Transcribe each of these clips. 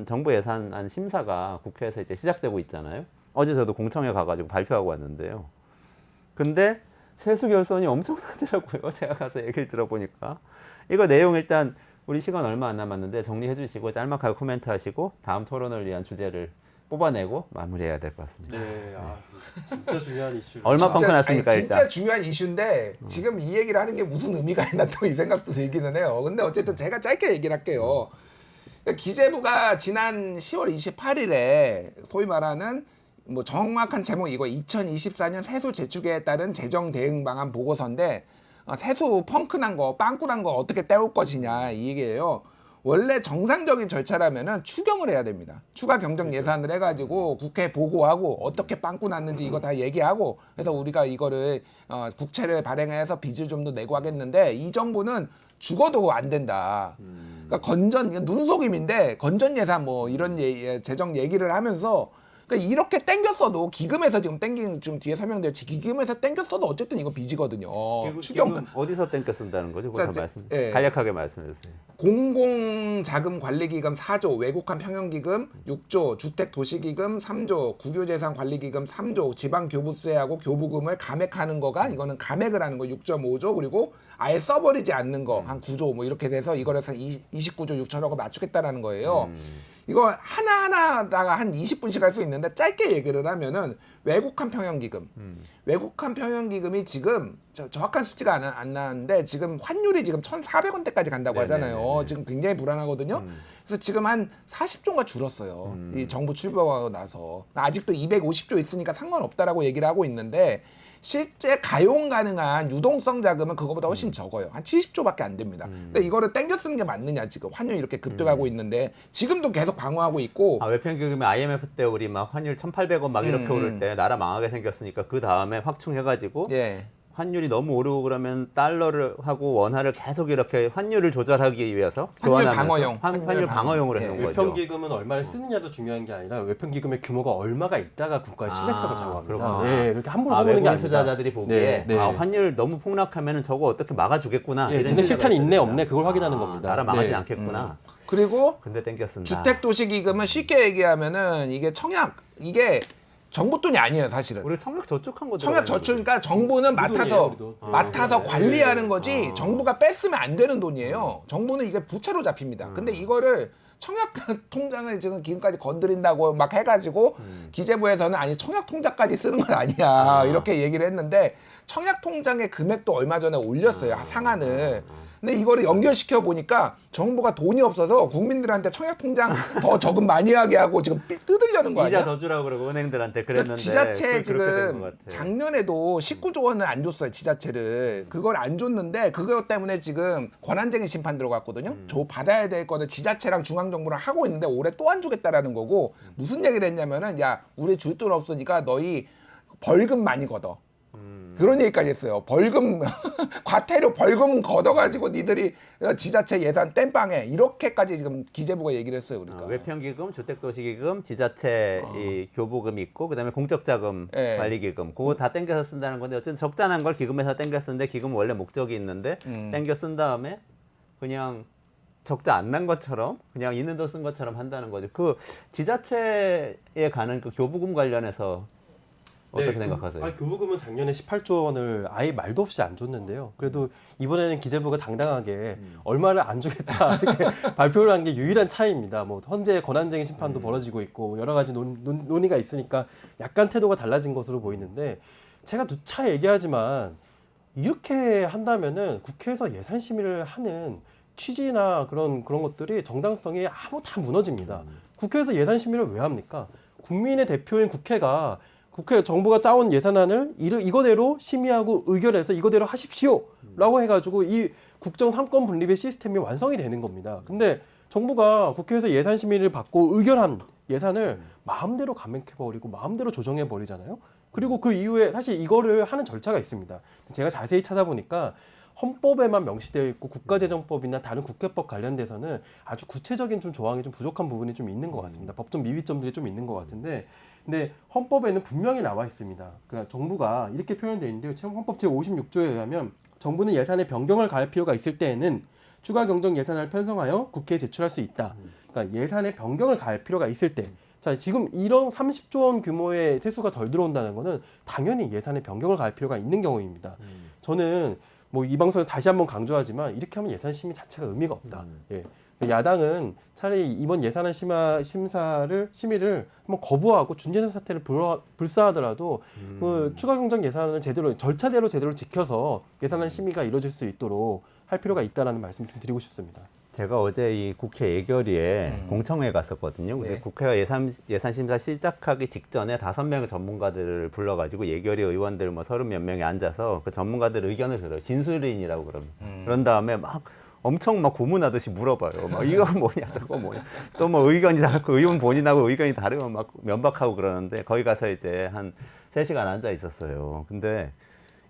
정부 예산안 심사가 국회에서 이제 시작되고 있잖아요. 어제 저도 공청회 가가지고 발표하고 왔는데요. 근데 세수 결손이 엄청나더라고요. 제가 가서 얘기를 들어보니까. 이거 내용 일단 우리 시간 얼마 안 남았는데 정리해 주시고 짤막하게 코멘트 하시고 다음 토론을 위한 주제를 뽑아내고 마무리해야 될 것 같습니다. 네, 진짜 중요한 이슈. 얼마 펑크 났습니까? 진짜 일단. 중요한 이슈인데 지금 이 얘기를 하는 게 무슨 의미가 있나 또 이 생각도 들기는 해요. 근데 어쨌든 제가 짧게 얘기를 할게요. 그러니까 기재부가 지난 10월 28일에 소위 말하는 뭐 정확한 제목 이거 2024년 세수 제축에 따른 재정 대응 방안 보고서인데 세수 펑크 난 거, 빵꾸 난 거 어떻게 때울 것이냐 이 얘기예요. 원래 정상적인 절차라면은 추경을 해야 됩니다. 추가 경정 예산을 해가지고 국회 보고하고 어떻게 빵꾸 났는지 이거 다 얘기하고 그래서 우리가 이거를 국채를 발행해서 빚을 좀 더 내고 하겠는데 이 정부는 죽어도 안 된다. 그러니까 눈속임인데 건전 예산 뭐 이런 재정 얘기를 하면서 그러니까 이렇게 땡겼어도 기금에서 지금 땡긴 좀 뒤에 설명드렸지 기금에서 땡겼어도 어쨌든 이거 빚이거든요. 추경 어디서 땡겨 쓴다는 거죠? 간략하게 말씀해 주세요. 공공자금관리기금 4조, 외국한 평형기금 6조, 주택도시기금 3조, 국유재산관리기금 3조, 지방교부세하고 교부금을 감액하는 거가 이거는 감액을 하는 거 6.5조 그리고 아예 써버리지 않는 거 한 9조 뭐 이렇게 돼서 이걸 해서 29조 6천억을 맞추겠다라는 거예요. 이거 하나하나다가 한 20분씩 할 수 있는데 짧게 얘기를 하면은 외국한 평형기금. 외국한 평형기금이 지금 정확한 수치가 안 나는데 지금 환율이 지금 1,400원대까지 간다고 하잖아요. 네네네. 지금 굉장히 불안하거든요. 그래서 지금 한 40조가 줄었어요. 이 정부 출범하고 나서. 아직도 250조 있으니까 상관없다라고 얘기를 하고 있는데 실제 가용 가능한 유동성 자금은 그거보다 훨씬 적어요. 한 70조밖에 안 됩니다. 근데 이거를 땡겨 쓰는 게 맞느냐 지금 환율이 이렇게 급등하고 있는데 지금도 계속 방어하고 있고 외평기금이 IMF 때 우리 막 환율 1,800원 막 이렇게 오를 때 나라 망하게 생겼으니까 그 다음에 확충해가지고 예. 환율이 너무 오르고 그러면 달러를 하고 원화를 계속 이렇게 환율을 조절하기 위해서 환율 교환하면서 방어용. 환율 방어용으로 예. 해놓은 거죠. 외평기금은 얼마를 쓰느냐도 중요한 게 아니라 외평기금의 규모가 얼마가 있다가 국가의 심해성을 작용합니다. 그렇구나. 네, 이렇게 함부로 보는 게 외국인 아니라 투자자들이 보기에 네. 환율 너무 폭락하면은 저거 어떻게 막아주겠구나. 예, 이런 쟤네 생각이 실탄이 있네 있습니다. 없네 그걸 확인하는 겁니다. 나라 망하지 네. 않겠구나. 그리고 근데 땡겨 쓴다. 주택도시기금은 쉽게 얘기하면은 이게 이게 정부 돈이 아니에요 사실은. 우리 청약 저축한 거 청약 저축이니까 정부는 우리도. 맡아서 관리하는 거지 정부가 뺐으면 안 되는 돈이에요. 정부는 이게 부채로 잡힙니다. 근데 이거를 청약 통장을 지금 지금까지 건드린다고 막 해가지고 기재부에서는 아니 청약 통장까지 쓰는 건 아니야 이렇게 얘기를 했는데 청약 통장의 금액도 얼마 전에 올렸어요 상한을. 근데 이거를 연결시켜 보니까 정부가 돈이 없어서 국민들한테 청약 통장 더 저금 많이 하게 하고 지금 뜯으려는 거 아니야? 이자 더 주라고 그러고 은행들한테 그러니까 그랬는데 지자체 그렇게 된것 지금 같아. 작년에도 19조 원을 안 줬어요 지자체를. 그걸 안 줬는데 그것 때문에 지금 권한쟁의 심판 들어갔거든요. 저 받아야 될 거는 지자체랑 중앙정부랑 하고 있는데 올해 또 안 주겠다라는 거고 무슨 얘기를 했냐면은 야 우리 줄 돈 없으니까 너희 벌금 많이 걷어. 그런 얘기까지 했어요. 벌금 과태료 벌금 걷어가지고 니들이 지자체 예산 땜빵해 이렇게까지 지금 기재부가 얘기를 했어요. 그러니까 외평기금, 주택도시기금, 지자체 이 교부금 있고 그다음에 공적자금 예. 관리기금 그거 다 땡겨서 쓴다는 건데 어쨌든 적잖은 걸 기금에서 땡겨 쓰는데 기금은 원래 목적이 있는데 땡겨 쓴 다음에 그냥 적자 안 난 것처럼 그냥 있는 돈 쓴 것처럼 한다는 거죠. 그 지자체에 가는 그 교부금 관련해서 어떻게 생각하세요? 교부금은 작년에 18조 원을 아예 말도 없이 안 줬는데요. 그래도 이번에는 기재부가 당당하게 얼마를 안 주겠다 이렇게 발표를 한 게 유일한 차이입니다. 뭐 현재 권한쟁의 심판도 벌어지고 있고 여러 가지 논의가 있으니까 약간 태도가 달라진 것으로 보이는데 제가 누차 얘기하지만 이렇게 한다면은 국회에서 예산 심의를 하는 취지나 그런 것들이 정당성이 다 무너집니다. 국회에서 예산 심의를 왜 합니까? 국민의 대표인 국회 정부가 짜온 예산안을 이거대로 심의하고 의결해서 이거대로 하십시오라고 해가지고 이 국정 3권 분립의 시스템이 완성이 되는 겁니다. 근데 정부가 국회에서 예산 심의를 받고 의결한 예산을 마음대로 감액해버리고 마음대로 조정해버리잖아요. 그리고 그 이후에 사실 이거를 하는 절차가 있습니다. 제가 자세히 찾아보니까 헌법에만 명시되어 있고 국가재정법이나 다른 국회법 관련돼서는 아주 구체적인 좀 조항이 좀 부족한 부분이 좀 있는 것 같습니다. 법적 미비점들이 좀 있는 것 같은데 근데 헌법에는 분명히 나와 있습니다. 그러니까 정부가 이렇게 표현되어 있는데요. 헌법 제56조에 의하면 정부는 예산의 변경을 가할 필요가 있을 때에는 추가 경정 예산을 편성하여 국회에 제출할 수 있다. 그러니까 예산의 변경을 가할 필요가 있을 때, 자 지금 이런 30조 원 규모의 세수가 덜 들어온다는 거는 당연히 예산의 변경을 가할 필요가 있는 경우입니다. 저는 뭐 이 방송에서 다시 한번 강조하지만 이렇게 하면 예산 심의 자체가 의미가 없다. 예. 야당은 차라리 이번 예산안 심의를 한번 거부하고 준예산 사태를 불사하더라도 그 추가 경정 예산을 제대로 절차대로 제대로 지켜서 예산안 심의가 이루어질 수 있도록 할 필요가 있다라는 말씀 좀 드리고 싶습니다. 제가 어제 이 국회 예결위에 공청회에 갔었거든요. 근데 네. 국회가 예산심사 시작하기 직전에 5명의 전문가들을 불러가지고 예결위 의원들 뭐 30몇 명이 앉아서 그 전문가들 의견을 들어요. 진술인이라고 그럽니다. 그런 다음에 막 엄청 막 고문하듯이 물어봐요. 막 이거 뭐냐, 저거 뭐냐. 또 뭐 의견이 다르고 의원 본인하고 의견이 다르면 막 면박하고 그러는데 거기 가서 이제 한 3시간 앉아 있었어요. 근데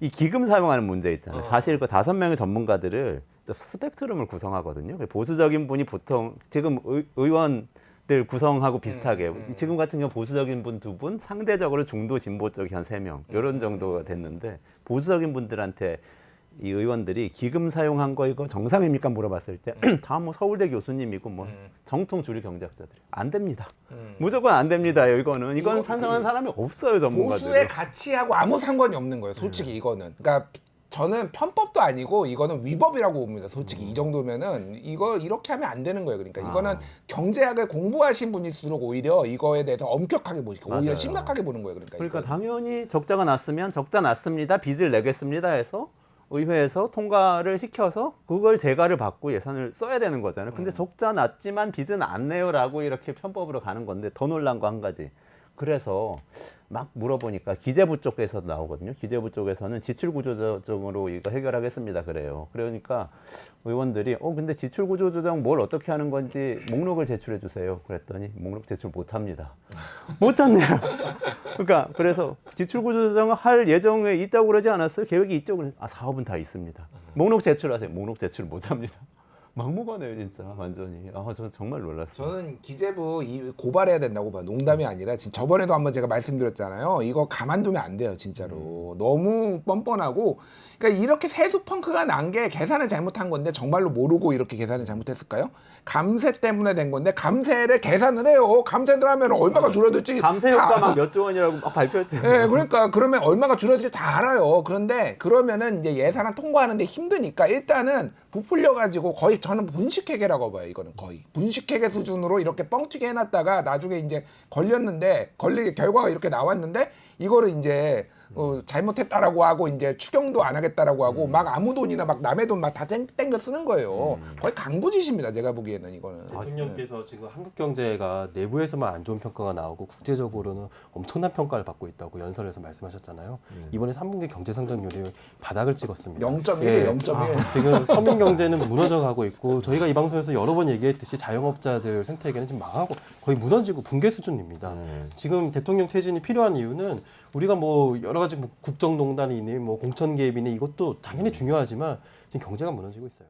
이 기금 사용하는 문제 있잖아요. 사실 그 5명의 전문가들을 스펙트럼을 구성하거든요. 보수적인 분이 보통 지금 의원들 구성하고 비슷하게 지금 같은 경우 보수적인 분 2분, 상대적으로 중도 진보 쪽이 한 3명 이런 정도가 됐는데 보수적인 분들한테 이 의원들이 기금 사용한 거 이거 정상입니까 물어봤을 때 다 뭐 서울대 교수님이고 뭐 정통 주류 경제학자들이 안 됩니다. 무조건 안 됩니다. 이거는 찬성하는 사람이 없어요, 전문가들. 보수의 가치하고 아무 상관이 없는 거예요. 솔직히 이거는. 그러니까 저는 편법도 아니고 이거는 위법이라고 봅니다. 솔직히 이 정도면은 이거 이렇게 하면 안 되는 거예요. 그러니까 이거는 경제학을 공부하신 분일수록 오히려 이거에 대해서 엄격하게 보시고 오히려 맞아요. 심각하게 보는 거예요. 그러니까 이거는. 당연히 적자가 났으면 적자 났습니다. 빚을 내겠습니다 해서 의회에서 통과를 시켜서 그걸 재가를 받고 예산을 써야 되는 거잖아요. 근데 적자 났지만 빚은 안 내요라고 이렇게 편법으로 가는 건데 더 놀란 거 한 가지. 그래서 막 물어보니까 기재부 쪽에서도 나오거든요. 기재부 쪽에서는 지출구조조정으로 이거 해결하겠습니다. 그래요. 그러니까 의원들이 근데 지출구조조정 뭘 어떻게 하는 건지 목록을 제출해 주세요. 그랬더니 목록 제출 못 합니다. 못 찾네요. 그러니까 그래서 지출구조조정을 할 예정에 있다고 그러지 않았어요? 계획이 있죠? 사업은 다 있습니다. 목록 제출하세요. 목록 제출 못 합니다. 막무가내요 진짜 완전히. 저 정말 놀랐어요. 저는 기재부 고발해야 된다고 봐요. 농담이 아니라 저번에도 한번 제가 말씀드렸잖아요. 이거 가만두면 안 돼요, 진짜로. 너무 뻔뻔하고. 그러니까 이렇게 세수 펑크가 난 게 계산을 잘못한 건데 정말로 모르고 이렇게 계산을 잘못했을까요? 감세 때문에 된 건데 감세를 계산을 해요. 감세를 하면 얼마가 줄어들지. 감세 효과 막 몇 조 원이라고 막 발표했죠. 네, 그러니까 그러면 얼마가 줄어들지 다 알아요. 그런데 그러면은 이제 예산안 통과하는데 힘드니까 일단은 부풀려 가지고 거의 저는 분식회계라고 봐요. 이거는 거의 분식회계 수준으로 이렇게 뻥튀기 해놨다가 나중에 이제 걸렸는데 결과가 이렇게 나왔는데 이거를 이제 잘못했다라고 하고 이제 추경도 안 하겠다라고 하고 막 아무 돈이나 막 남의 돈 막 다 땡겨 쓰는 거예요. 거의 강도짓입니다. 제가 보기에는 이거는. 대통령께서 지금 한국 경제가 내부에서만 안 좋은 평가가 나오고 국제적으로는 엄청난 평가를 받고 있다고 연설에서 말씀하셨잖아요. 이번에 3분기 경제 성장률이 바닥을 찍었습니다. 0.1에 0.1. 지금 서민 경제는 무너져가고 있고 저희가 이 방송에서 여러 번 얘기했듯이 자영업자들 생태계는 지금 망하고 거의 무너지고 붕괴 수준입니다. 지금 대통령 퇴진이 필요한 이유는 우리가 뭐 여러 가지 국정농단이니 뭐 공천 개입이니 이것도 당연히 중요하지만 지금 경제가 무너지고 있어요.